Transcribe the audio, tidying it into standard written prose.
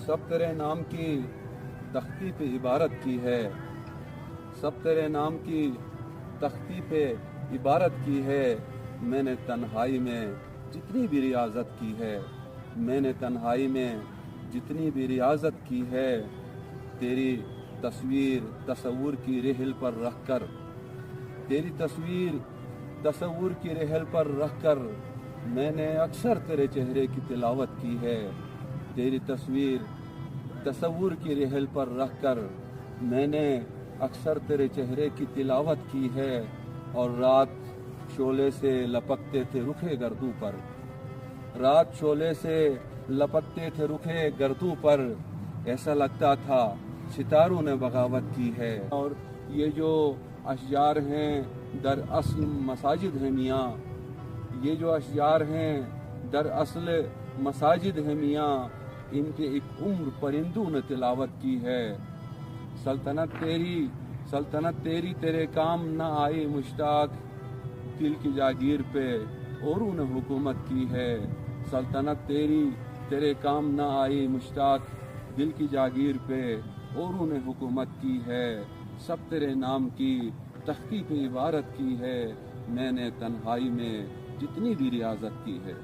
सब तेरे नाम की तख्ती पे इबारत की है, सब तेरे नाम की तख्ती पे इबारत की है। मैंने तन्हाई में जितनी भी रियाजत की है, मैंने तन्हाई में जितनी भी रियाजत की है, तेरी तस्वीर तसव्वुर की रेहल पर रख कर, तेरी तस्वीर तसव्वुर की रेहल पर रख कर मैंने अक्सर तेरे चेहरे की तिलावत की है। तेरी तस्वीर तसव्वुर की रेहल पर रख कर मैंने अक्सर तेरे चेहरे की तिलावत की है। और रात शोले से लपकते थे रुखे गर्दों पर, रात शोले से लपकते थे रुखे गर्दों पर, ऐसा लगता था सितारों ने बगावत की है। और ये जो अशजार हैं दरअसल मसाजिद हैं मियाँ, ये जो अशजार हैं दरअसल मसाजिद हैं मियाँ, इनके एक उम्र परिंदों ने तिलावत की है। सल्तनत तेरी तेरे काम न आई मुश्ताक, दिल की जागीर पे औरों ने हुकूमत की है। सल्तनत तेरी तेरे काम न आई मुश्ताक, दिल की जागीर पे औरों ने हुकूमत की है। सब तेरे नाम की तख्ती पे इबारत की है, मैंने तन्हाई में जितनी भी रियाजत की है।